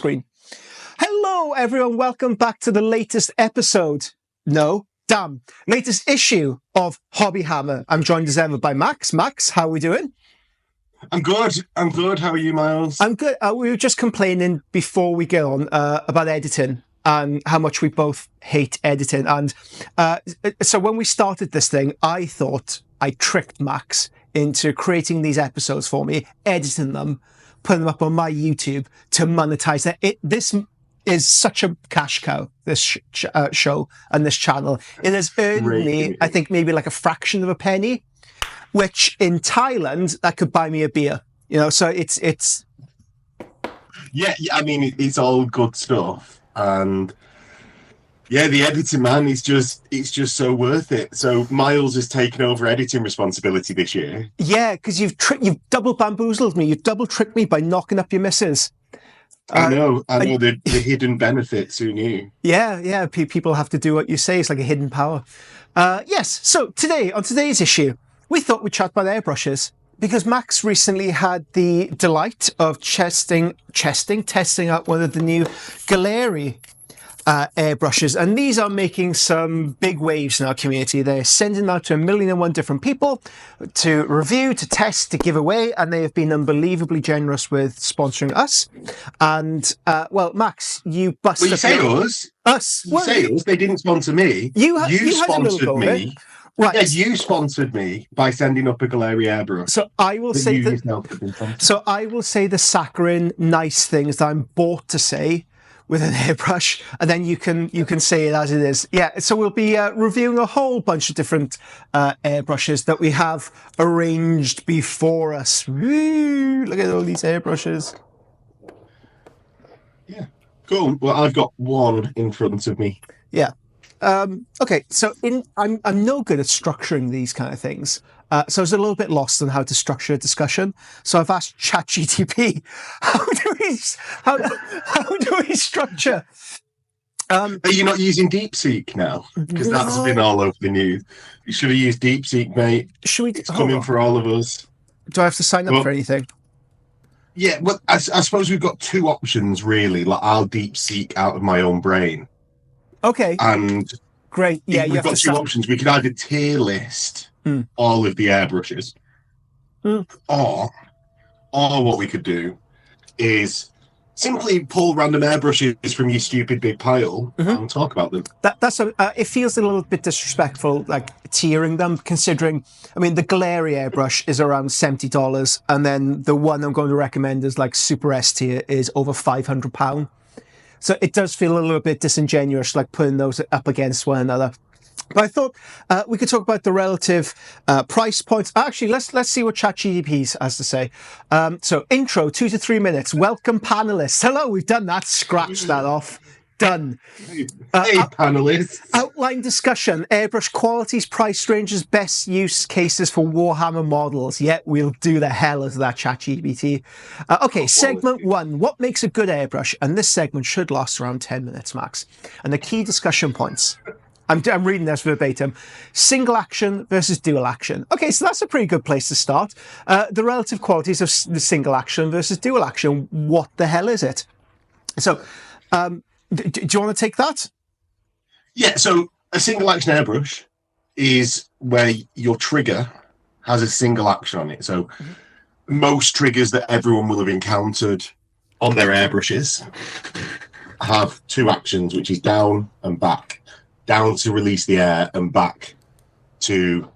screen. Hello, everyone. Welcome back to the latest episode. No, damn. Latest issue of Hobby Hammer. I'm joined as ever by Max. Max, how are we doing? I'm good. How are you, Miles? I'm good. We were just complaining before we go on about editing and how much we both hate editing. And so when we started this thing, I thought I tricked Max into creating these episodes for me, editing them, putting them up on my YouTube to monetize it. This is such a cash cow, this show and this channel. It has earned me, I think, maybe like a fraction of a penny, which in Thailand, that could buy me a beer. You know, so it's... Yeah, I mean, it's all good stuff. And yeah, the editing, man, it's just so worth it. So Miles has taken over editing responsibility this year. Yeah, because you've double bamboozled me. You've double tricked me by knocking up your missus. I know the hidden benefits. Who knew? Yeah. People have to do what you say. It's like a hidden power. Yes. So today, on today's issue, we thought we'd chat about airbrushes because Max recently had the delight of testing out one of the new Gallery airbrushes, and these are making some big waves in our community. They're sending out to 1,000,001 different people to review, to test, to give away, and they have been unbelievably generous with sponsoring us. And well, Max, you busted. Well, you say us. Us. You say us. They didn't sponsor me. You sponsored me. Right. Yeah, you sponsored me by sending up a Gallery airbrush. So I will say the saccharine nice things that I'm bought to say with an airbrush, and then you can say it as it is. Yeah, so we'll be reviewing a whole bunch of different airbrushes that we have arranged before us. Woo, look at all these airbrushes. Yeah, cool. Well, I've got one in front of me. Yeah. Okay, so I'm no good at structuring these kind of things. So I was a little bit lost on how to structure a discussion. So I've asked ChatGPT, how do we structure? Are you not using DeepSeek now? Because that's been all over the news. You should have used DeepSeek, mate. It's coming for all of us. Do I have to sign up for anything? Yeah, well, I suppose we've got two options, really. Like, I'll DeepSeek out of my own brain. Okay. And great. Yeah, we've got two options. We could either tier list all of the airbrushes, or what we could do is simply pull random airbrushes from your stupid big pile and talk about them. It feels a little bit disrespectful, like tiering them, considering, I mean, the Gallery airbrush is around $70, and then the one I'm going to recommend is like Super S tier is over £500. So it does feel a little bit disingenuous, like putting those up against one another. But I thought we could talk about the relative price points. Actually, let's see what ChatGPT has to say. So intro, 2 to 3 minutes. Welcome, panelists. Hello, we've done that. Scratch that off. Done. Hey, panelists. Outline discussion. Airbrush qualities, price ranges, best use cases for Warhammer models. Yeah, we'll do the hell of that, ChatGPT. Okay, segment 1. What makes a good airbrush? And this segment should last around 10 minutes max. And the key discussion points. I'm reading this verbatim. Single action versus dual action. Okay, so that's a pretty good place to start. The relative qualities of the single action versus dual action. What the hell is it? So, do you want to take that? Yeah, so a single action airbrush is where your trigger has a single action on it. So most triggers that everyone will have encountered on their airbrushes have two actions, which is down and back. Down to release the air and back to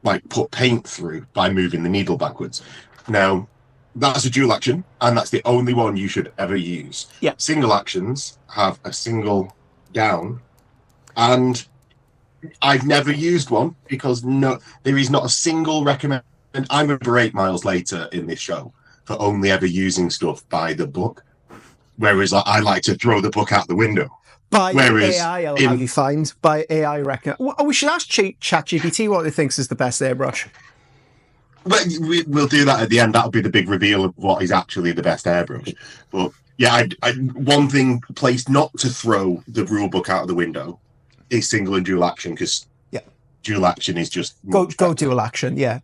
like put paint through by moving the needle backwards. Now, that's a dual action, and that's the only one you should ever use. Yeah. Single actions have a single down, and I've never used one because there is not a single recommend. I'm a berate Miles later in this show for only ever using stuff by the book, whereas I like to throw the book out the window. By AI, I'll have you find. By AI, reckon. Oh, we should ask ChatGPT what he thinks is the best airbrush. But we'll do that at the end. That'll be the big reveal of what is actually the best airbrush. But yeah, one thing placed not to throw the rule book out of the window is single and dual action, because dual action is just go dual action. Yeah,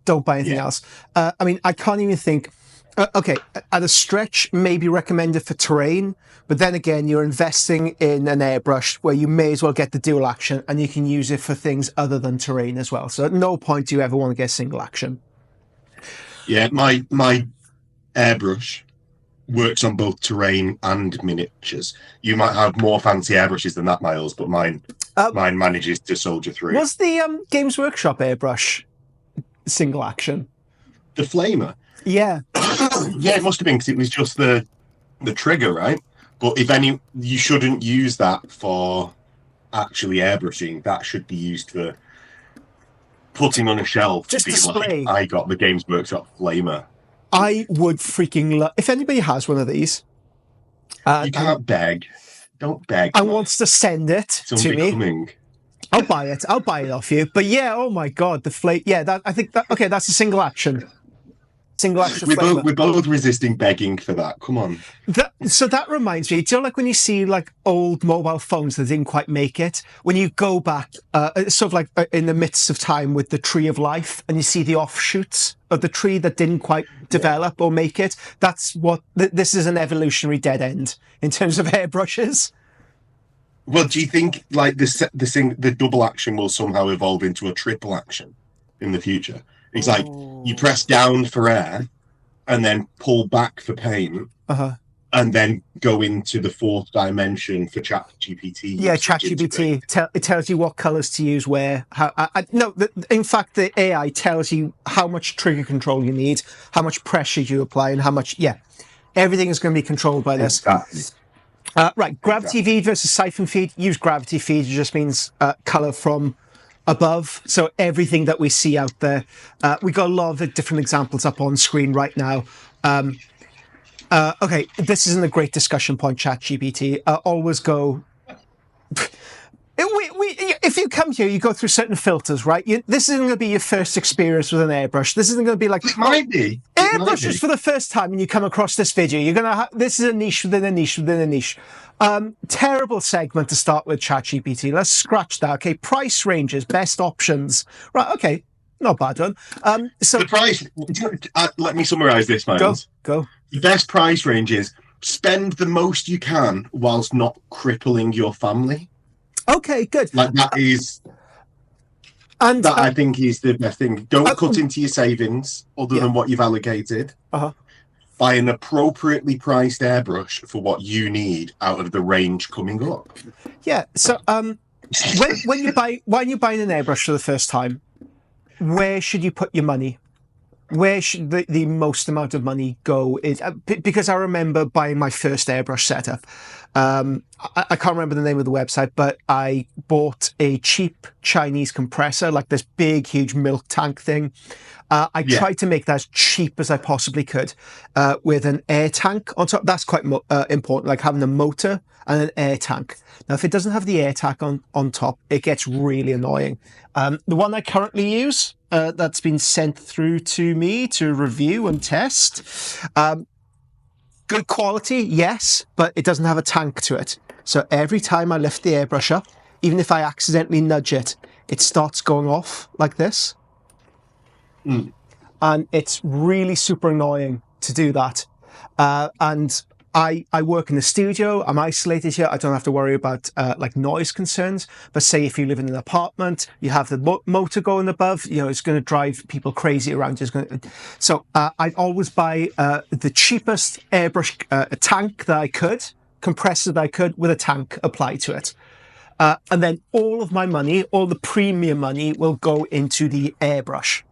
don't buy anything else. I mean, I can't even think Okay, at a stretch, maybe recommended for terrain, but then again, you're investing in an airbrush where you may as well get the dual action, and you can use it for things other than terrain as well. So at no point do you ever want to get single action. Yeah, my airbrush works on both terrain and miniatures. You might have more fancy airbrushes than that, Miles, but mine manages to soldier through. Was the Games Workshop airbrush single action? The flamer? Yeah. Yeah, it must have been, because it was just the trigger, right? But if any, you shouldn't use that for actually airbrushing. That should be used for putting on a shelf. Just to be display. Like, I got the Games Workshop flamer. I would freaking love... If anybody has one of these... you can't beg. Don't beg. And wants to send it to me, I'll buy it. I'll buy it off you. But yeah, oh my God, the flame... Yeah, I think that... Okay, that's a single action. Single action flamer. We're both resisting begging for that. Come on. So that reminds me, do you know, like when you see like old mobile phones that didn't quite make it, when you go back sort of like in the midst of time with the tree of life, and you see the offshoots of the tree that didn't quite develop or make it, that's what this is, an evolutionary dead end in terms of airbrushes. Well, do you think like the double action will somehow evolve into a triple action in the future? It's like you press down for air and then pull back for paint, and then go into the fourth dimension for ChatGPT. Yeah, ChatGPT. It tells you what colors to use where. In fact, the AI tells you how much trigger control you need, how much pressure you apply, and how much. Yeah, everything is going to be controlled by this. Exactly. Right, gravity feed versus siphon feed. Use gravity feed. It just means color from above. So everything that we see out there, we got a lot of different examples up on screen right now. Okay, this isn't a great discussion point, ChatGPT. Always go... If you come here, you go through certain filters, right? This isn't going to be your first experience with an airbrush. This isn't going to be like... It might be. Airbrushes for the first time, and you come across this video. You're going to this is a niche within a niche within a niche. Terrible segment to start with, ChatGPT. Let's scratch that. Okay, price ranges, best options. Right, okay, not bad one. So the price... let me summarise this, Miles. Go. The best price range is spend the most you can whilst not crippling your family. Okay, good. Like that is... And that I think is the best thing. Don't cut into your savings other than what you've allocated. Buy an appropriately priced airbrush for what you need out of the range coming up. Yeah. So when you're buying an airbrush for the first time, where should you put your money? Where should the most amount of money go? Because I remember buying my first airbrush setup. I can't remember the name of the website, but I bought a cheap Chinese compressor, like this big, huge milk tank thing. I tried to make that as cheap as I possibly could with an air tank on top. That's quite important, like having a motor and an air tank. Now, if it doesn't have the air tank on top, it gets really annoying. The one I currently use, that's been sent through to me to review and test. Good quality, yes, but it doesn't have a tank to it. So every time I lift the airbrush up, even if I accidentally nudge it, it starts going off like this. And it's really super annoying to do that. And I work in the studio. I'm isolated here. I don't have to worry about like noise concerns. But say if you live in an apartment, you have the motor going above, it's going to drive people crazy around you. So I'd always buy the cheapest airbrush tank that I could, compressor that I could, with a tank applied to it. And then all of my money, all the premium money, will go into the airbrush.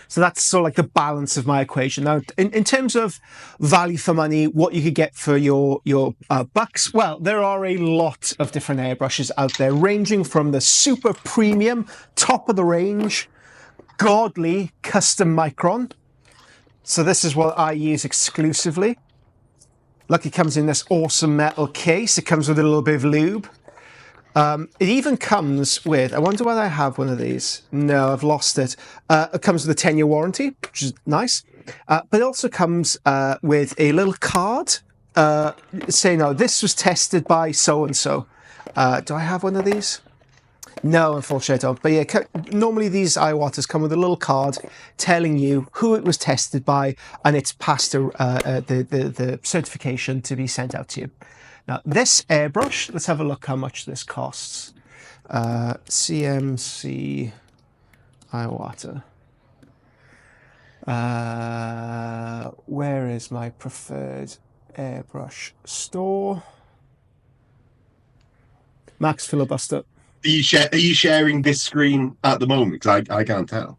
So that's sort of like the balance of my equation. Now, in terms of value for money, what you could get for your bucks, well, there are a lot of different airbrushes out there, ranging from the super premium, top of the range, godly custom micron. So this is what I use exclusively. Look, it comes in this awesome metal case. It comes with a little bit of lube. It even comes with, I wonder whether I have one of these. No, I've lost it. It comes with a 10-year warranty, which is nice. But it also comes with a little card saying, this was tested by so-and-so. Do I have one of these? No, unfortunately I don't. But yeah, normally these Iwaters come with a little card telling you who it was tested by, and it's passed the certification to be sent out to you. Now, this airbrush, let's have a look how much this costs. CMC Iwater. Where is my preferred airbrush store? Max Filibuster. Are you sharing this screen at the moment? Because I can't tell.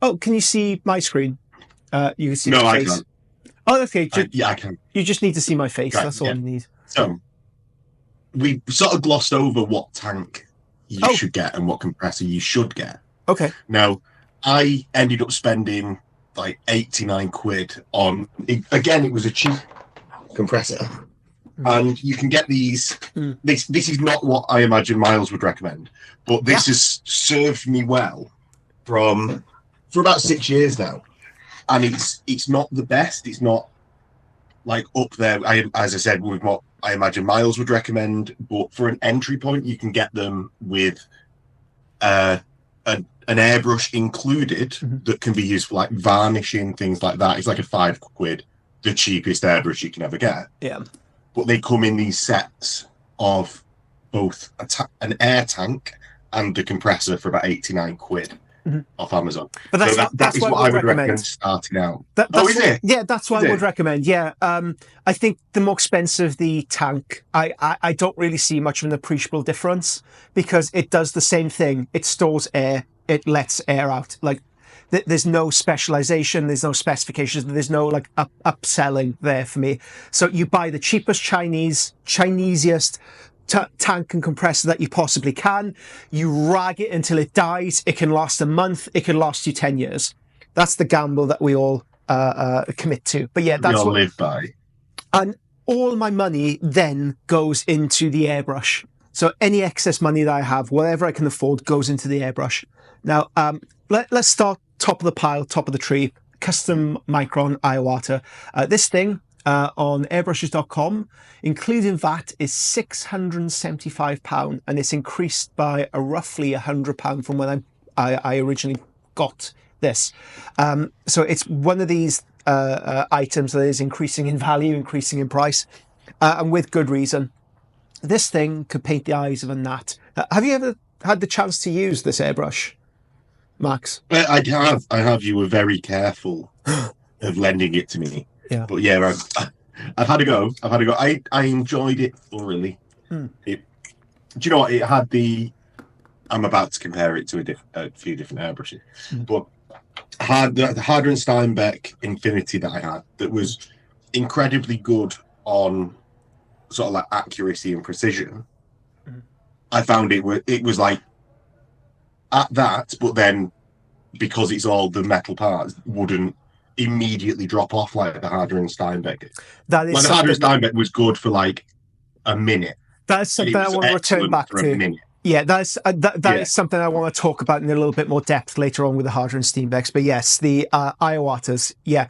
Oh, can you see my screen? You can see no, my I face. can't. Oh, okay. Yeah, I can. You just need to see my face. Right, that's all you need. So we sort of glossed over what tank you should get and what compressor you should get. Okay. Now, I ended up spending like 89 quid on, again, it was a cheap compressor. And you can get these. This is not what I imagine Miles would recommend, but this has served me well for about 6 years now, and it's not the best. It's not like up there. As I said, with what I imagine Miles would recommend, but for an entry point, you can get them with an airbrush included that can be used for like varnishing, things like that. It's like a £5, the cheapest airbrush you can ever get. Yeah. But they come in these sets of both an air tank and the compressor for about 89 quid off Amazon. But that's what I would recommend starting out. Is it? Yeah, that's what I would recommend. Yeah, I think the more expensive the tank, I don't really see much of an appreciable difference because it does the same thing. It stores air, it lets air out. Like there's no specialization, there's no specifications, there's no like upselling there for me. So you buy the cheapest Chinesiest tank and compressor that you possibly can. You rag it until it dies. It can last a month. It can last you 10 years. That's the gamble that we all commit to. But yeah, that's what we all live by. And all my money then goes into the airbrush. So any excess money that I have, whatever I can afford, goes into the airbrush. Now, let's start top of the pile, top of the tree, custom micron Iwata. This thing on airbrushes.com, including VAT, is £675, and it's increased by roughly £100 from when I originally got this. So it's one of these items that is increasing in value, increasing in price, and with good reason. This thing could paint the eyes of a gnat. Have you ever had the chance to use this airbrush, Max? I have. You were very careful of lending it to me. Yeah. But yeah, I've had a go. I enjoyed it thoroughly. Do you know what? It had I'm about to compare it to a few different airbrushes, but had the Harder and Steinbeck Infinity that I had that was incredibly good on sort of like accuracy and precision. I found it was like at that, but then because it's all the metal parts, wouldn't immediately drop off like the Harder and Steinbeck. That is like the Harder and Steinbeck was good for like a minute. That's something I want to return back to. Yeah, that is something I want to talk about in a little bit more depth later on with the Harder and Steinbecks. But yes, the Iwatas. Yeah.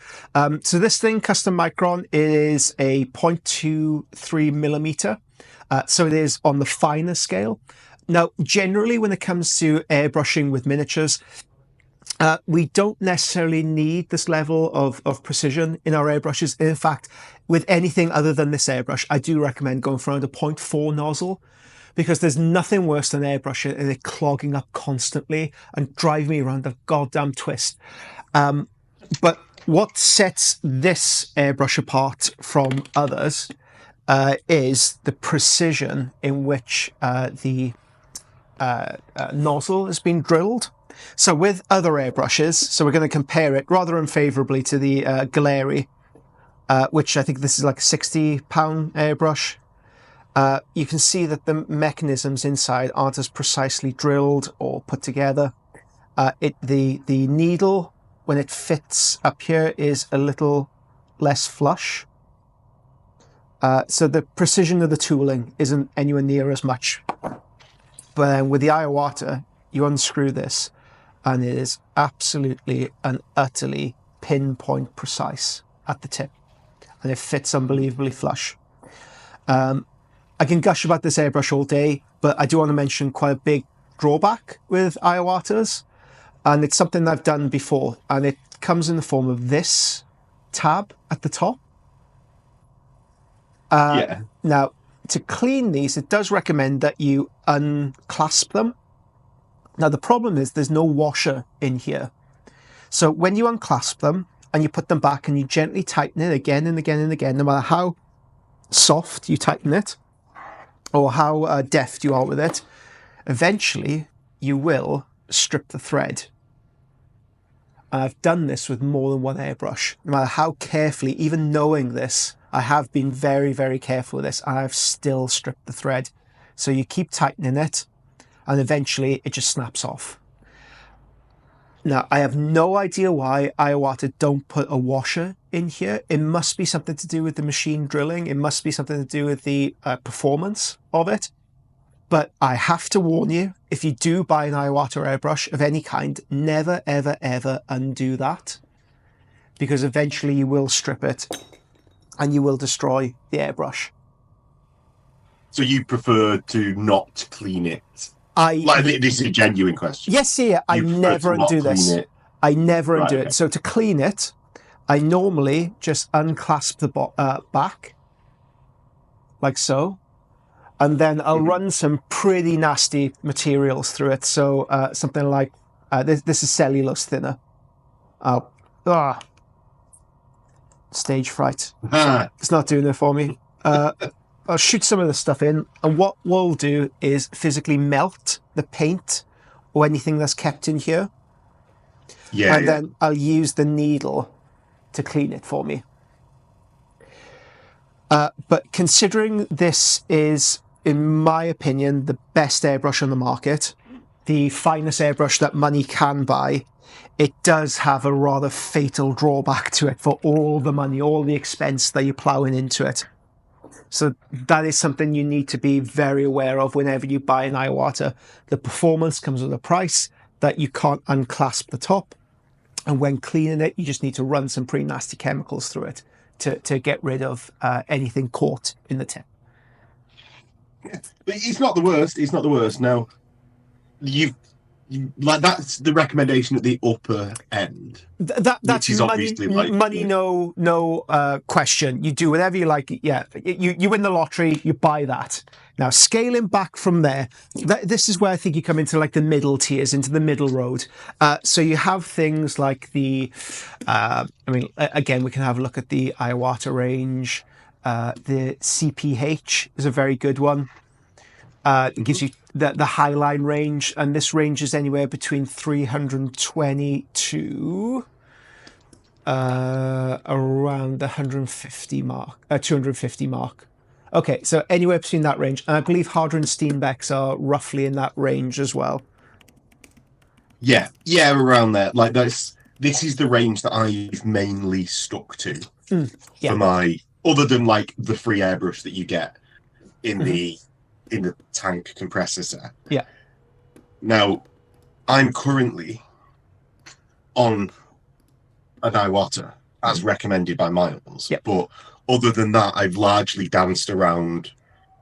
So this thing, custom micron, is a 0.23 millimeter. So it is on the finer scale. Now, generally, when it comes to airbrushing with miniatures, we don't necessarily need this level of precision in our airbrushes. In fact, with anything other than this airbrush, I do recommend going for around a 0.4 nozzle, because there's nothing worse than airbrushing and it clogging up constantly and driving me around a goddamn twist. But what sets this airbrush apart from others is the precision in which the nozzle has been drilled. So with other airbrushes, so we're going to compare it rather unfavorably to the Galeri, which I think this is like a £60 airbrush. You can see that the mechanisms inside aren't as precisely drilled or put together. The needle, when it fits up here, is a little less flush. So the precision of the tooling isn't anywhere near as much. But then with the Iwata, you unscrew this, and it is absolutely and utterly pinpoint precise at the tip. And it fits unbelievably flush. I can gush about this airbrush all day, but I do want to mention quite a big drawback with Iwatas, and it's something I've done before, and it comes in the form of this tab at the top. Now, to clean these, it does recommend that you unclasp them. Now, the problem is there's no washer in here. So when you unclasp them and you put them back and you gently tighten it again and again and again, no matter how soft you tighten it or how deft you are with it, eventually you will strip the thread. And I've done this with more than one airbrush. No matter how carefully, even knowing this, I have been very, very careful with this, and I've still stripped the thread. So you keep tightening it, and eventually it just snaps off. Now, I have no idea why Iwata don't put a washer in here. It must be something to do with the machine drilling. It must be something to do with the performance of it. But I have to warn you, if you do buy an Iwata airbrush of any kind, never, ever, ever undo that. Because eventually you will strip it and you will destroy the airbrush. So you prefer to not clean it? This is a genuine question. Yes, yeah, I never undo this. I never undo it. So to clean it, I normally just unclasp the back, like so. And then I'll run some pretty nasty materials through it. So something like, this is cellulose thinner. Stage fright. It's not doing it for me. I'll shoot some of this stuff in. And what we'll do is physically melt the paint or anything that's kept in here. And then I'll use the needle to clean it for me. But considering this is, in my opinion, the best airbrush on the market, the finest airbrush that money can buy, it does have a rather fatal drawback to it for all the money, all the expense that you're plowing into it. So that is something you need to be very aware of whenever you buy an Iwata. The performance comes with a price that you can't unclasp the top. And when cleaning it, you just need to run some pretty nasty chemicals through it to get rid of anything caught in the tip. It's not the worst. It's not the worst. Now, that's the recommendation at the upper end. That's is money, obviously no question. You do whatever you like. Yeah, you win the lottery, you buy that. Now, scaling back from there, this is where I think you come into like the middle tiers, into the middle road. So you have things like the, again, we can have a look at the Iwata range. The CPH is a very good one. It gives you the Highline range, and this range is anywhere between 320 to around the 150 mark, 250 mark. Okay, so anywhere between that range, and I believe Harder and Steenbecks are roughly in that range as well. Yeah, around there. Like this is the range that I've mainly stuck to for my, other than like the free airbrush that you get in the tank compressor set. Yeah. Now, I'm currently on an Iwata as recommended by Miles, but other than that, I've largely danced around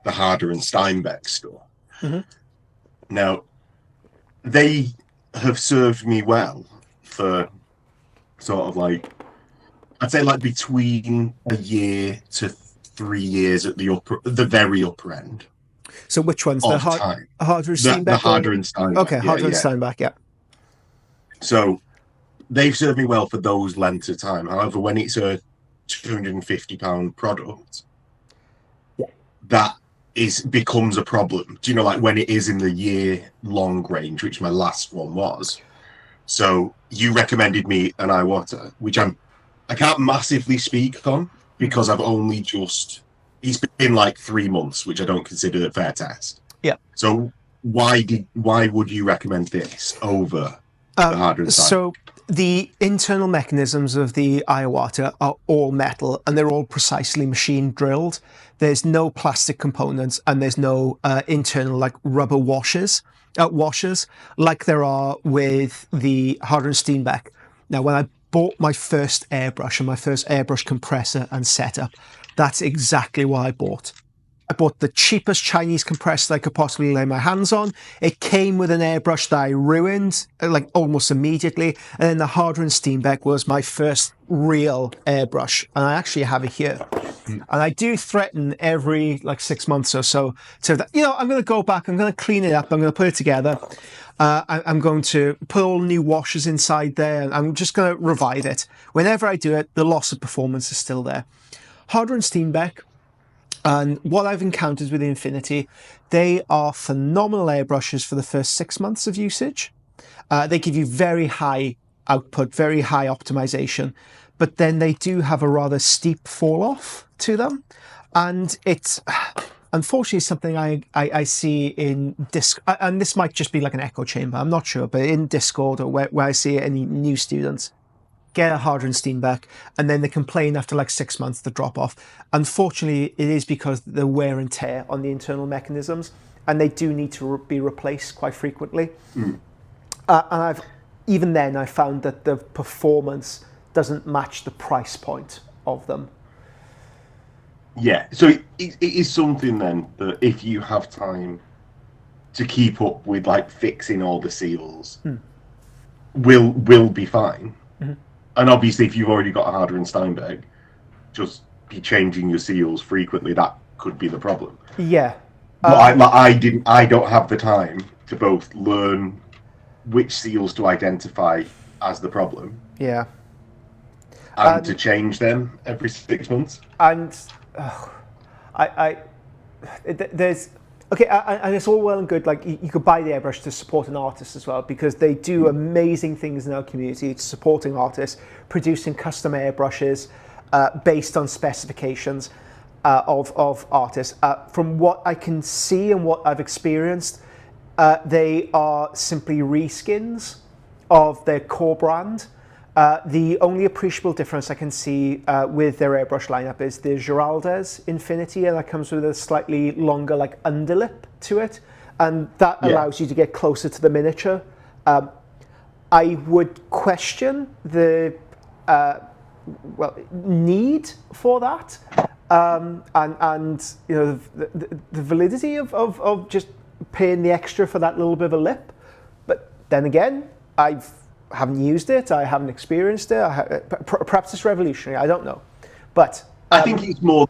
the Harder and Steinbeck store. Now, they have served me well for sort of like, I'd say like between a year to 3 years at the very upper end. So which one's the Harder and Steinbeck? The Harder and Steinbeck. Okay, Harder and Steinbeck, yeah. So they've served me well for those lengths of time. However, when it's a £250 product, that becomes a problem. Do you know, like when it is in the year-long range, which my last one was. So you recommended me an Iwata, which I can't massively speak on because I've only just... It's been like 3 months, which I don't consider a fair test. Yeah. So why would you recommend this over the Harder and Steinbeck? So the internal mechanisms of the Iwata are all metal, and they're all precisely machine drilled. There's no plastic components, and there's no internal like rubber washers like there are with the Harder and Steinbeck. Now, when I bought my first airbrush and my first airbrush compressor and setup, that's exactly what I bought. I bought the cheapest Chinese compressor I could possibly lay my hands on. It came with an airbrush that I ruined, like almost immediately. And then the Harder and Steenbeck was my first real airbrush. And I actually have it here. And I do threaten every like 6 months or so to that, I'm going to go back, I'm going to clean it up, I'm going to put it together. I'm going to put all new washers inside there, and I'm just going to revive it. Whenever I do it, the loss of performance is still there. Harder and Steenbeck, and what I've encountered with the Infinity, they are phenomenal airbrushes for the first 6 months of usage. They give you very high output, very high optimization, but then they do have a rather steep fall off to them. And it's unfortunately something I see in Discord, and this might just be like an echo chamber, I'm not sure, but in Discord or where I see any new students get a Harder and Steenbeck, and then they complain after like 6 months the drop off. Unfortunately, it is because the wear and tear on the internal mechanisms, and they do need to be replaced quite frequently. And even then I found that the performance doesn't match the price point of them. Yeah, so it is something then that if you have time to keep up with like fixing all the seals, will be fine. And obviously, if you've already got a Harder and Steenbeck, just be changing your seals frequently. That could be the problem. Yeah, but I don't have the time to both learn which seals to identify as the problem. Yeah, and to change them every 6 months. And there's. Okay, and it's all well and good, like you could buy the airbrush to support an artist as well, because they do amazing things in our community, supporting artists, producing custom airbrushes based on specifications of artists. From what I can see and what I've experienced, they are simply reskins of their core brand. The only appreciable difference I can see with their airbrush lineup is the Giraldes Infinity, and that comes with a slightly longer like underlip to it, and that allows you to get closer to the miniature. I would question the need for that, and the validity of just paying the extra for that little bit of a lip. But then again, haven't used it, I haven't experienced it. Perhaps it's revolutionary, I don't know. But I think it's more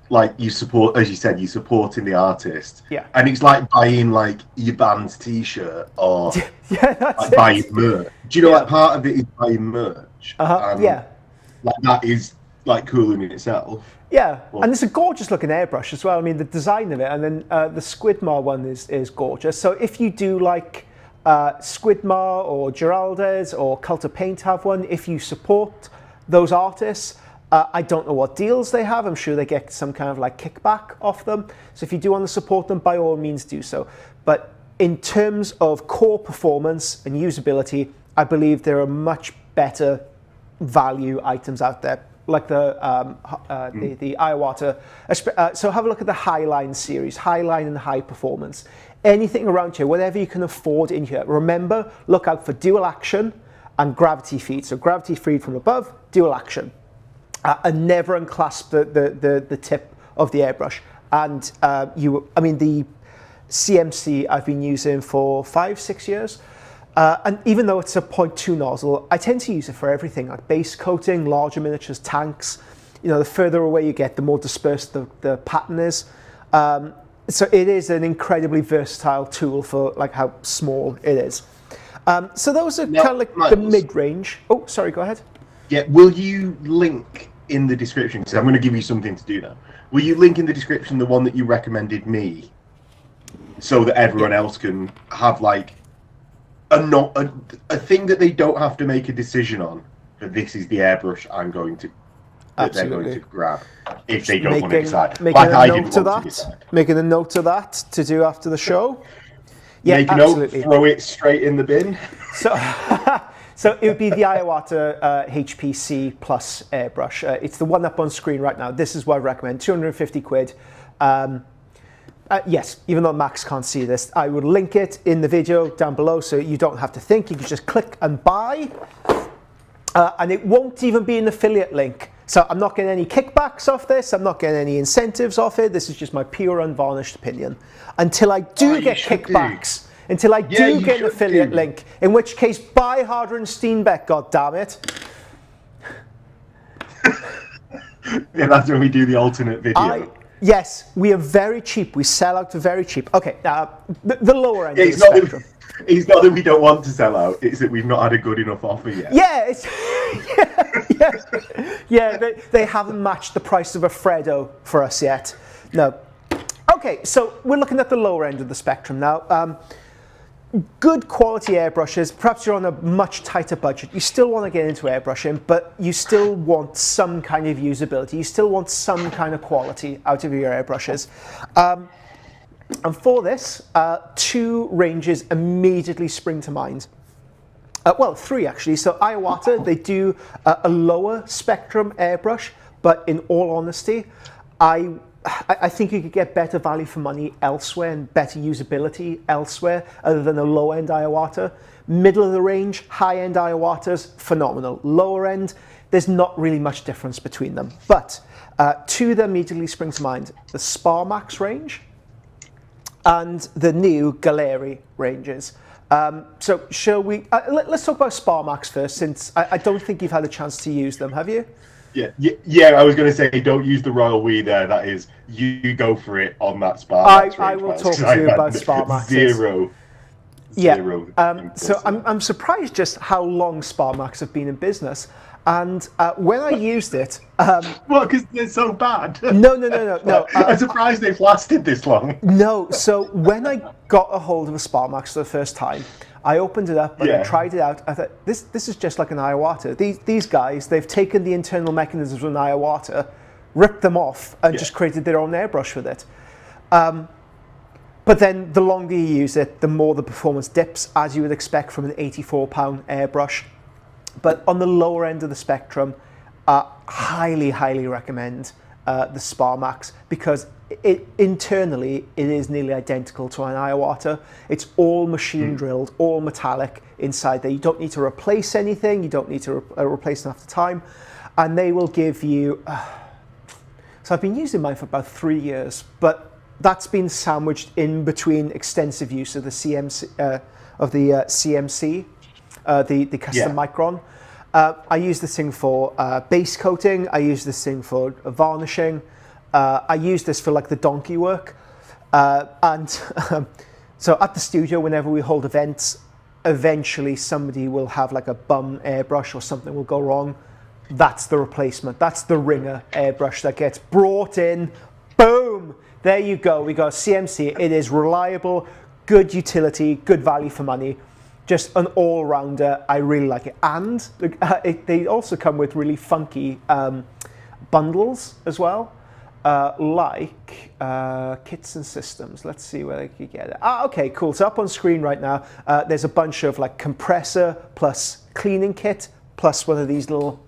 like you support, as you said, you're supporting the artist. Yeah. And it's like buying like your band's t-shirt or that's buying merch. Do you know like part of it is buying merch? Yeah. Like that is like cool in itself. Yeah, and it's a gorgeous looking airbrush as well. I mean, the design of it, and then the Squidmar one is gorgeous. So if you do like Squidmar or Giraldes or Cult of Paint have one, if you support those artists, I don't know what deals they have. I'm sure they get some kind of like kickback off them. So if you do want to support them, by all means do so. But in terms of core performance and usability, I believe there are much better value items out there, like the Iwata. So have a look at the Highline series, Highline and High Performance. Anything around here, whatever you can afford in here. Remember, look out for dual action and gravity feed. So gravity feed from above, dual action. And never unclasp the tip of the airbrush. And the CMC I've been using for 5-6 years. And even though it's a 0.2 nozzle, I tend to use it for everything, like base coating, larger miniatures, tanks. The further away you get, the more dispersed the pattern is. So it is an incredibly versatile tool for like how small it is. So those are kind of like the mid-range. Oh, sorry, go ahead. Yeah, will you link in the description, because I'm going to give you something to do now. Will you link in the description the one that you recommended me, so that everyone else can have like a thing that they don't have to make a decision on, that this is the airbrush I'm going to they're going to grab if they don't want to decide. Making a note of that to do after the show. Yeah, make a note, throw it straight in the bin. So it would be the Iwata HPC Plus airbrush. It's the one up on screen right now. This is what I recommend, 250 quid. Yes, even though Max can't see this, I would link it in the video down below so you don't have to think. You can just click and buy. And it won't even be an affiliate link. So I'm not getting any kickbacks off this. I'm not getting any incentives off it. This is just my pure unvarnished opinion. Until I do get kickbacks, until I do get an affiliate link, in which case buy Harder and Steenbeck, God damn it. Yeah, that's when we do the alternate video. Yes, we are very cheap. We sell out for very cheap. Okay, the lower end of the spectrum. It's not that we don't want to sell out, it's that we've not had a good enough offer yet. Yeah, they haven't matched the price of a Freddo for us yet. No. Okay, so we're looking at the lower end of the spectrum now. Good quality airbrushes. Perhaps you're on a much tighter budget. You still want to get into airbrushing, but you still want some kind of usability. You still want some kind of quality out of your airbrushes. And for this, 2 ranges immediately spring to mind. Well, 3 actually. So Iwata, they do a lower spectrum airbrush, but in all honesty, I think you could get better value for money elsewhere and better usability elsewhere other than a low-end Iwata. Middle of the range, high-end Iwatas, phenomenal. Lower end, there's not really much difference between them. But 2 that immediately spring to mind, the Sparmax range and the new Galeri ranges. So shall we, let's talk about Sparmax first, since I don't think you've had a chance to use them, have you? Yeah. I was going to say, don't use the royal we there. That is, you go for it on that Sparmax. I will talk to you about Sparmax. Zero. So I'm surprised just how long Sparmax have been in business. And when I used it, well, because they're so bad. No. I'm surprised they've lasted this long. No. So when I got a hold of a Sparmax for the first time, I opened it up and I tried it out. I thought, this is just like an Iwata. These guys, they've taken the internal mechanisms of an Iwata, ripped them off, and just created their own airbrush with it. But then the longer you use it, the more the performance dips, as you would expect from an £84 airbrush. But on the lower end of the spectrum, highly recommend the Sparmax, because internally it is nearly identical to an Iwata. It's all machine drilled, all metallic inside there. You don't need to replace anything. You don't need to replace them after time. And they will give you... so I've been using mine for about 3 years, but that's been sandwiched in between extensive use of the CMC, the custom micron. I use this thing for base coating. I use this thing for varnishing. I use this for like the donkey work. So at the studio, whenever we hold events, eventually somebody will have like a bum airbrush or something will go wrong. That's the replacement. That's the ringer airbrush that gets brought in. Boom! There you go. We got a CMC. It is reliable, good utility, good value for money. Just an all-rounder. I really like it. And they also come with really funky bundles as well, like kits and systems. Let's see where they could get it. Okay, cool. So up on screen right now, there's a bunch of like compressor plus cleaning kit plus one of these little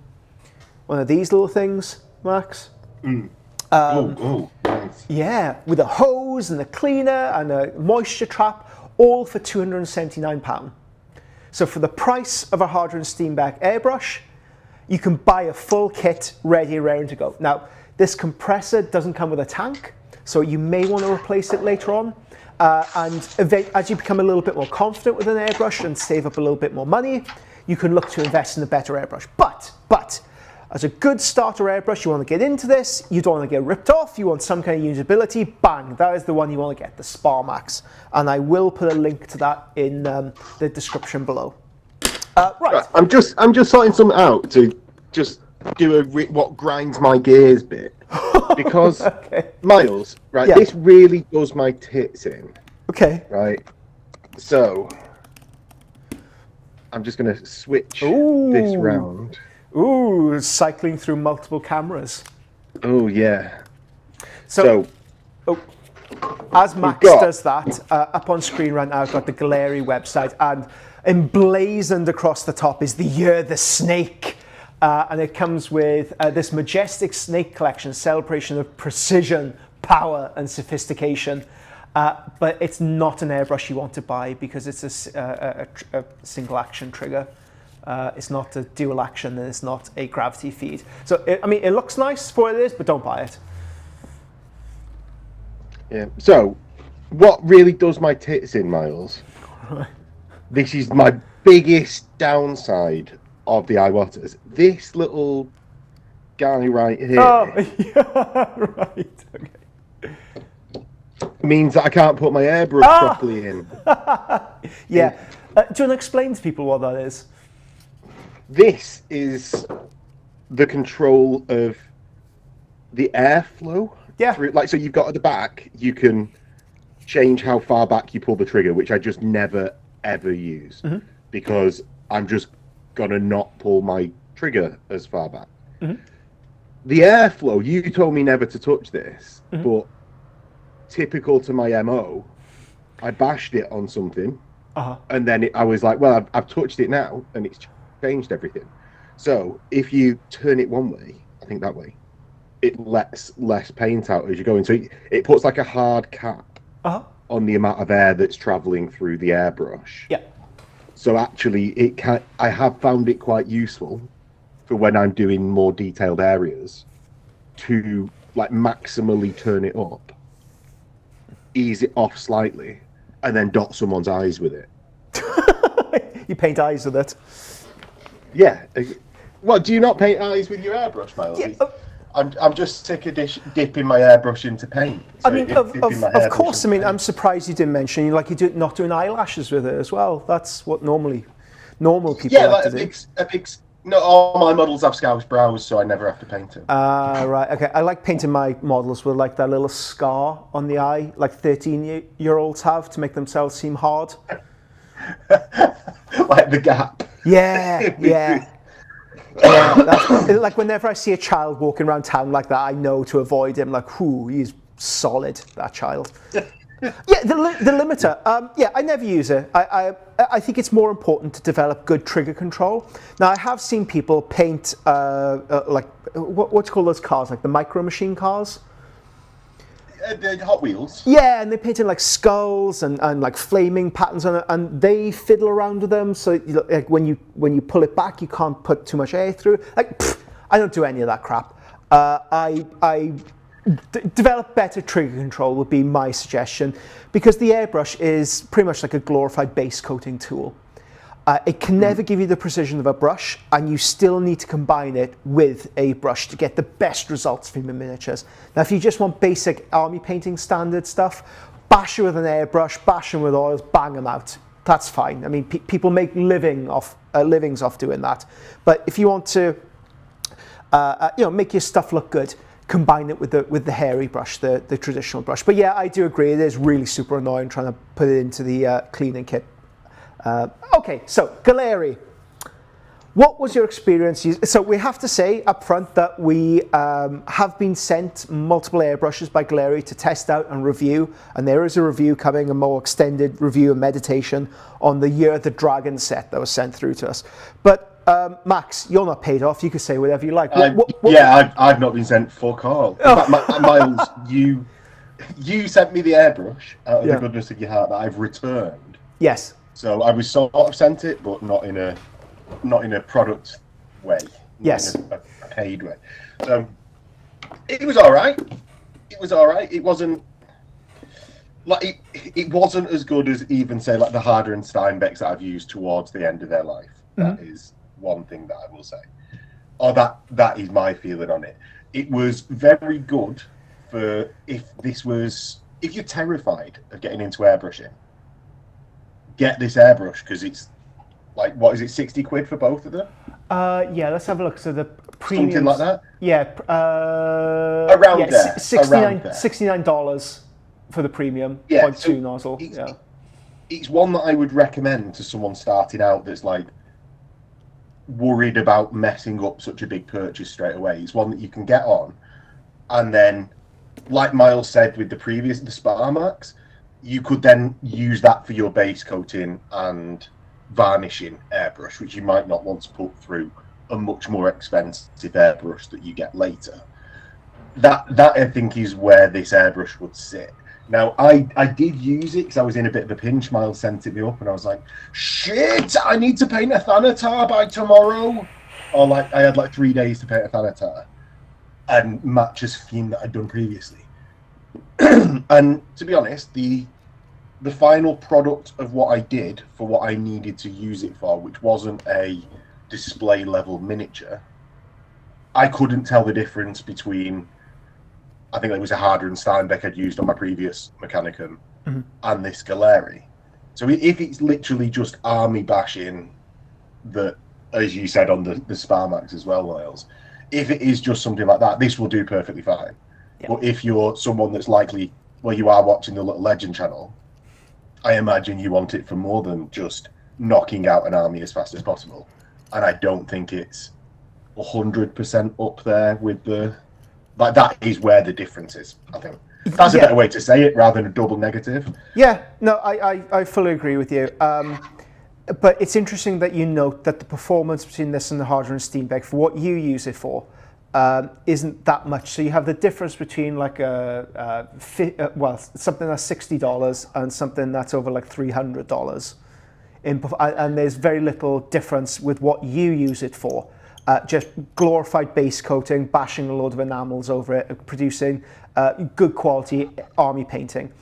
things, Max. Nice. Yeah, with a hose and a cleaner and a moisture trap, all for £279. So for the price of a Harder and Steenbeck airbrush, you can buy a full kit ready, raring to go. Now, this compressor doesn't come with a tank, so you may want to replace it later on. And as you become a little bit more confident with an airbrush and save up a little bit more money, you can look to invest in a better airbrush. But as a good starter airbrush, you want to get into this, you don't want to get ripped off, you want some kind of usability, bang, that is the one you want to get, the Sparmax. And I will put a link to that in the description below. Right. I'm just sorting something out to just do what grinds my gears bit. Because, Miles, right, this really does my tits in. Okay. Right. So, I'm just going to switch this round. Ooh, cycling through multiple cameras. Oh, yeah. So as Max does that, up on screen right now, I've got the Galeri website, and emblazoned across the top is the Year the Snake. And it comes with this majestic snake collection, celebration of precision, power, and sophistication. But it's not an airbrush you want to buy because it's a single action trigger. It's not a dual action, and it's not a gravity feed. So, it looks nice for what it is, but don't buy it. Yeah. So, what really does my tits in, Miles? This is my biggest downside of the iWatters. This little guy right here. Oh, yeah, right. Okay. Means that I can't put my airbrush properly in. Yeah. Do you want to explain to people what that is? This is the control of the airflow. Yeah. So you've got at the back, you can change how far back you pull the trigger, which I just never, ever use. Because I'm just going to not pull my trigger as far back. The airflow, you told me never to touch this, but typical to my MO, I bashed it on something, and then I was like, well, I've touched it now, and it's changed everything. So if you turn it one way, I think that way, it lets less paint out as you go in. So it puts like a hard cap on the amount of air that's traveling through the airbrush. Yeah. So actually, I have found it quite useful for when I'm doing more detailed areas to like maximally turn it up, ease it off slightly, and then dot someone's eyes with it. You paint eyes with it. Yeah. Well, do you not paint eyes with your airbrush, Miles? Yeah, I'm just sick of dipping my airbrush into paint. So of course. I'm surprised you didn't mention you not doing eyelashes with it as well. That's what normal people like to do. No, all my models have scouse brows, so I never have to paint them. Right. Okay. I like painting my models with like that little scar on the eye, like 13-year-olds have to make themselves seem hard. Like the gap. Yeah. Yeah. That's, like whenever I see a child walking around town like that, I know to avoid him. Like, he's solid, that child. Yeah, the limiter. I never use it. I think it's more important to develop good trigger control. Now, I have seen people paint like what do you call those cars? Like the micro machine cars. The Hot Wheels. Yeah, and they paint in like skulls and like flaming patterns on it, and they fiddle around with them. So like when you pull it back, you can't put too much air through. Like, I don't do any of that crap. Develop better trigger control would be my suggestion, because the airbrush is pretty much like a glorified base coating tool. It can never give you the precision of a brush, and you still need to combine it with a brush to get the best results from your miniatures. Now, if you just want basic army painting standard stuff, bash it with an airbrush, bash them with oils, bang them out. That's fine. I mean, people make livings off doing that. But if you want to, make your stuff look good, combine it with the hairy brush, the traditional brush. But yeah, I do agree. It is really super annoying trying to put it into the cleaning kit. Okay, so Galeri, what was your experience? So we have to say up front that we have been sent multiple airbrushes by Galeri to test out and review, and there is a review coming, a more extended review and meditation on the Year of the Dragon set that was sent through to us. But Max, you're not paid off. You could say whatever you like. I've not been sent fuck all. In fact, Miles, you sent me the airbrush out of the goodness of your heart that I've returned. Yes. So I was sort of sent it, but not in a product way. Yes. In a paid way. So it was all right. It wasn't like it wasn't as good as even say like the Harder and Steinbecks that I've used towards the end of their life. That is one thing that I will say. Or that is my feeling on it. It was very good for if you're terrified of getting into airbrushing, get this airbrush, because it's like, what is it, 60 quid for both of them? Yeah, let's have a look. So the premium, something like that. Yeah, around there. $69 for the premium 0.2 nozzle. It's one that I would recommend to someone starting out that's like worried about messing up such a big purchase straight away. It's one that you can get on, and then, like Miles said with the Sparmax, you could then use that for your base coating and varnishing airbrush, which you might not want to put through a much more expensive airbrush that you get later. That I think is where this airbrush would sit. Now, I did use it because I was in a bit of a pinch. Miles sent it me up, and I was like, shit, I need to paint a Thanatar by tomorrow. Or like, I had like 3 days to paint a Thanatar and match a theme that I'd done previously. And to be honest, the final product of what I did for what I needed to use it for, which wasn't a display level miniature, I couldn't tell the difference between, I think it was a Harder and Steinbeck I'd used on my previous Mechanicum, and this Galeri. So if it's literally just army bashing that, as you said on the Sparmax as well, Miles, if it is just something like that, this will do perfectly fine. Yeah. But if you're someone that's likely, well, you are watching the Lil'Legend channel, I imagine you want it for more than just knocking out an army as fast as possible. And I don't think it's 100% up there with the... Like, that is where the difference is, I think. That's a better way to say it, rather than a double negative. Yeah, no, I fully agree with you. But it's interesting that you note that the performance between this and the Harder and Steinbeck, for what you use it for, isn't that much. So you have the difference between like something that's $60 and something that's over like $300. And there's very little difference with what you use it for. Just glorified base coating, bashing a load of enamels over it, producing good quality army painting.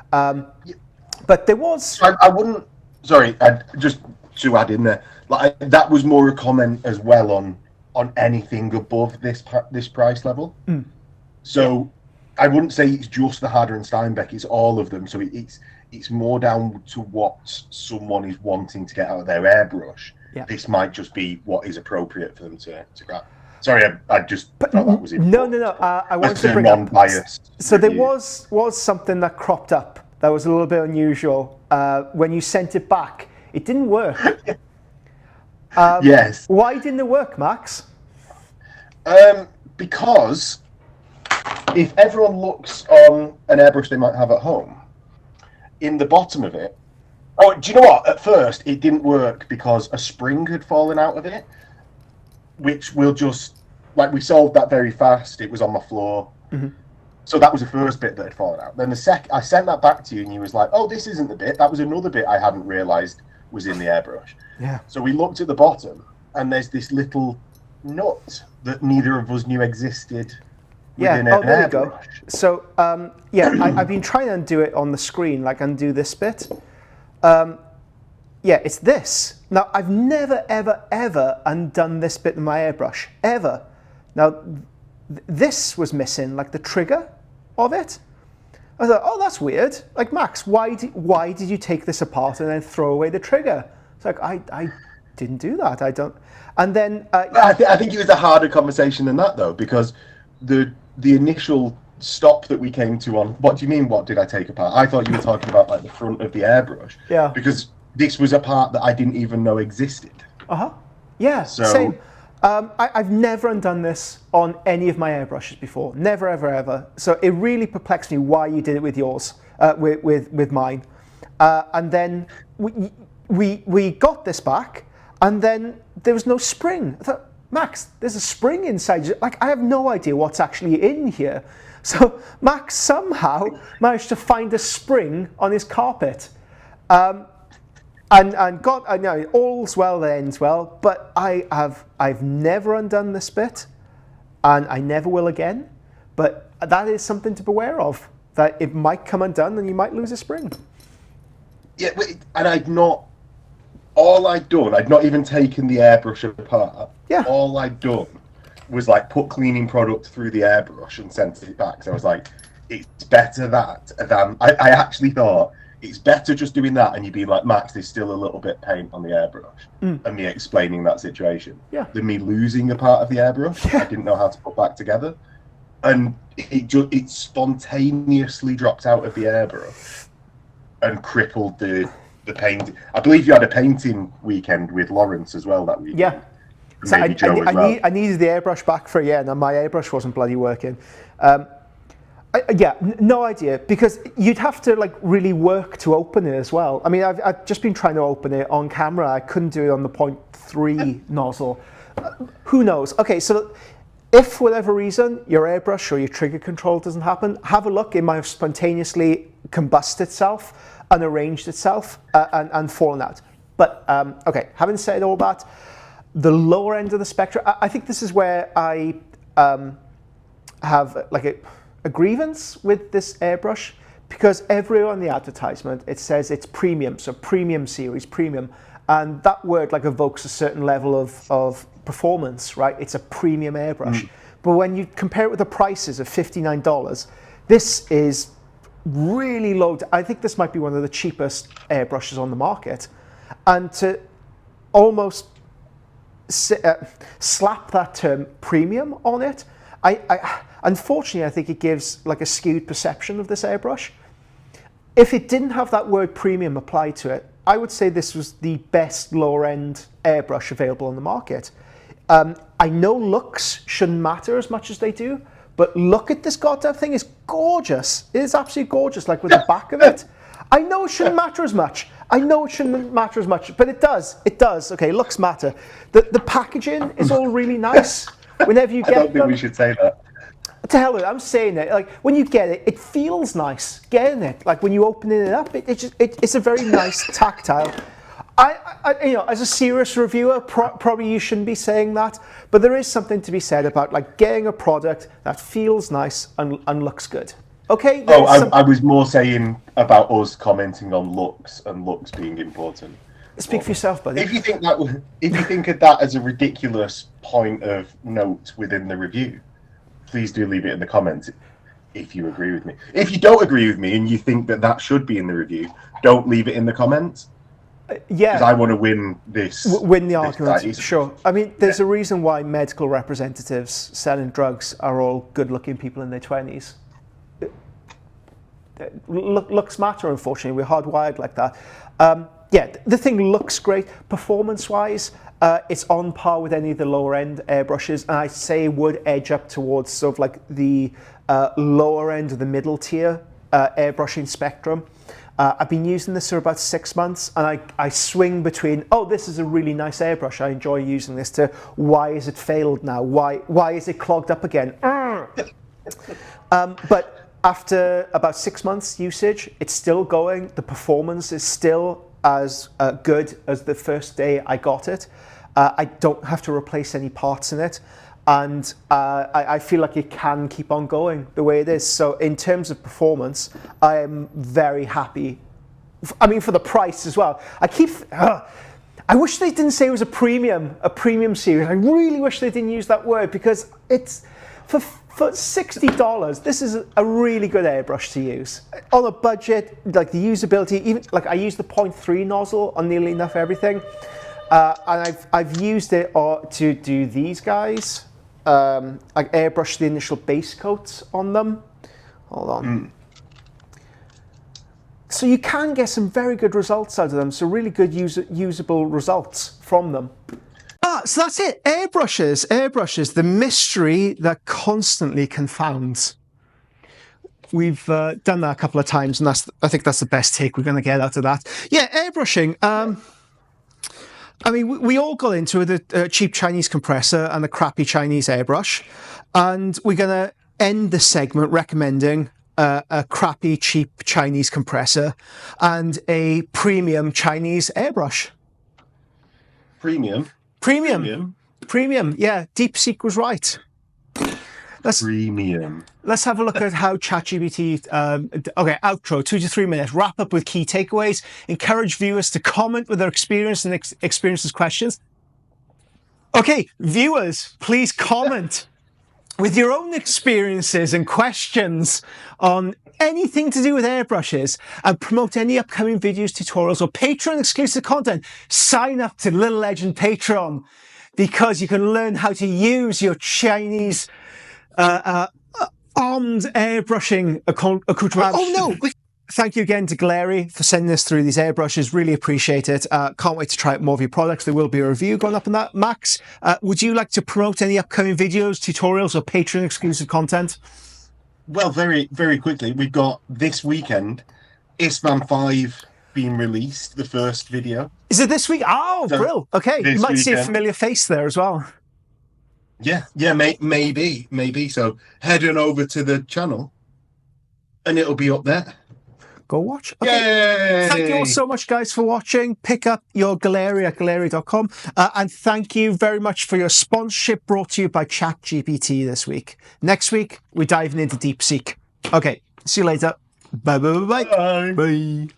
But there was... I wouldn't... Sorry, just to add in there, like that was more a comment as well on anything above this price level. So I wouldn't say it's just the Harder and Steinbeck, it's all of them. So it's more down to what someone is wanting to get out of their airbrush. Yeah. This might just be what is appropriate for them to grab. Sorry, I just thought that was it. No. I wanted to bring up. So there was something that cropped up that was a little bit unusual. When you sent it back, it didn't work. Yes. Why didn't it work, Max? Because if everyone looks on an airbrush they might have at home, in the bottom of it, oh, do you know what? At first, it didn't work because a spring had fallen out of it, which we'll just, like, we solved that very fast. It was on my floor. So that was the first bit that had fallen out. Then I sent that back to you, and you was like, oh, this isn't the bit. That was another bit I hadn't realised was in the airbrush. Yeah. So we looked at the bottom, and there's this little nut that neither of us knew existed within an there airbrush. You go. So, I've been trying to undo it on the screen, like undo this bit. It's this. Now, I've never, ever, ever undone this bit in my airbrush, ever. Now, this was missing, like the trigger of it. I thought, oh, that's weird. Like, Max, why did you take this apart and then throw away the trigger? It's like, I didn't do that. I don't. And then... I think it was a harder conversation than that, though, because the initial stop that we came to on, what do you mean, what did I take apart? I thought you were talking about, like, the front of the airbrush. Yeah. Because this was a part that I didn't even know existed. Yeah, same. I've never undone this on any of my airbrushes before. Never, ever, ever. So it really perplexed me why you did it with yours, with mine. And then we got this back, and then there was no spring. I thought, Max, there's a spring inside. Like, I have no idea what's actually in here. So Max somehow managed to find a spring on his carpet. And I know all's well that ends well, but I've never undone this bit, and I never will again. But that is something to beware of, that it might come undone and you might lose a spring. Yeah, and I'd not even taken the airbrush apart. Yeah. All I'd done was like put cleaning product through the airbrush and sent it back. So I was like, it's better that than I actually thought. It's better just doing that and you being like, Max, there's still a little bit paint on the airbrush, and me explaining that situation, than me losing a part of the airbrush I didn't know how to put back together. And it spontaneously dropped out of the airbrush and crippled the paint. I believe you had a painting weekend with Lawrence as well that weekend. Yeah. So I needed the airbrush back for a year, and my airbrush wasn't bloody working. No idea, because you'd have to like really work to open it as well. I mean, I've just been trying to open it on camera. I couldn't do it on the 0.3 nozzle. Who knows? Okay, so if for whatever reason your airbrush or your trigger control doesn't happen, have a look. It might have spontaneously combusted itself and arranged itself and fallen out. But okay, having said all that, the lower end of the spectrum, I think this is where I have like a grievance with this airbrush, because everywhere on the advertisement it says it's premium, so premium series, premium, and that word like evokes a certain level of performance, right? It's a premium airbrush. But when you compare it with the prices of $59, this is really low. I think this might be one of the cheapest airbrushes on the market, and to almost slap that term premium on it, unfortunately I think it gives like a skewed perception of this airbrush. If it didn't have that word premium applied to it, I would say this was the best lower end airbrush available on the market. I know looks shouldn't matter as much as they do, but look at this goddamn thing, it's gorgeous. It is absolutely gorgeous, like with the back of it. I know it shouldn't matter as much. I know it shouldn't matter as much, but it does. It does. Okay, looks matter. The packaging is all really nice. Whenever you get I don't think we should say that. To hell with it, I'm saying it. Like when you get it, it feels nice getting it. Like when you open it up, it's a very nice tactile. I you know, as a serious reviewer, probably you shouldn't be saying that, but there is something to be said about like getting a product that feels nice and looks good. Okay. I was more saying about us commenting on looks and looks being important. Speak for yourself, buddy. If you think of that as a ridiculous point of note within the review, please do leave it in the comments if you agree with me. If you don't agree with me and you think that should be in the review, don't leave it in the comments. Yeah, because I want to win this. Win the argument, sure. I mean, there's a reason why medical representatives selling drugs are all good-looking people in their 20s. Looks matter, unfortunately. We're hardwired like that. Yeah, the thing looks great. Performance-wise, it's on par with any of the lower-end airbrushes, and I say would edge up towards sort of like the lower end of the middle tier airbrushing spectrum. I've been using this for about 6 months, and I swing between, oh, this is a really nice airbrush, I enjoy using this, to why is it failed now? Why is it clogged up again? But after about 6 months usage, it's still going. The performance is still as good as the first day I got it. I don't have to replace any parts in it. And I feel like it can keep on going the way it is. So in terms of performance, I am very happy. I mean, for the price as well. I wish they didn't say it was a premium series. I really wish they didn't use that word, because it's for $60. This is a really good airbrush to use on a budget. Like the usability, even like I use the 0.3 nozzle on nearly enough everything, and I've used it to do these guys. I airbrush the initial base coats on them. Hold on. So you can get some very good results out of them. So really good usable results from them. So that's it. Airbrushes, the mystery that constantly confounds. We've done that a couple of times, and I think that's the best take we're going to get out of that. Yeah, airbrushing. I mean, we all got into the cheap Chinese compressor and the crappy Chinese airbrush, and we're going to end the segment recommending a crappy, cheap Chinese compressor and a premium Chinese airbrush. Premium, yeah. DeepSeek was right. Premium. Let's have a look at how ChatGPT. Okay, outro, 2 to 3 minutes. Wrap up with key takeaways. Encourage viewers to comment with their experience and experiences questions. Okay, viewers, please comment with your own experiences and questions on anything to do with airbrushes, and promote any upcoming videos, tutorials, or Patreon exclusive content. Sign up to Lil'Legend Patreon, because you can learn how to use your Chinese armed airbrushing accoutrement. Oh no! Thank you again to Glary for sending us through these airbrushes. Really appreciate it. Can't wait to try out more of your products. There will be a review going up on that. Max, would you like to promote any upcoming videos, tutorials, or Patreon exclusive content? Well, very, very quickly, we've got this weekend, Isman 5 being released, the first video. Is it this week? Oh, so, brill. Okay, you might see a familiar face there as well. Yeah, maybe. So head on over to the channel, and it'll be up there. Go watch. Okay. Yay! Thank you all so much, guys, for watching. Pick up your Galeria at galeria.com. And thank you very much for your sponsorship, brought to you by ChatGPT this week. Next week, we're diving into DeepSeek. Okay, see you later. Bye. Bye. Bye.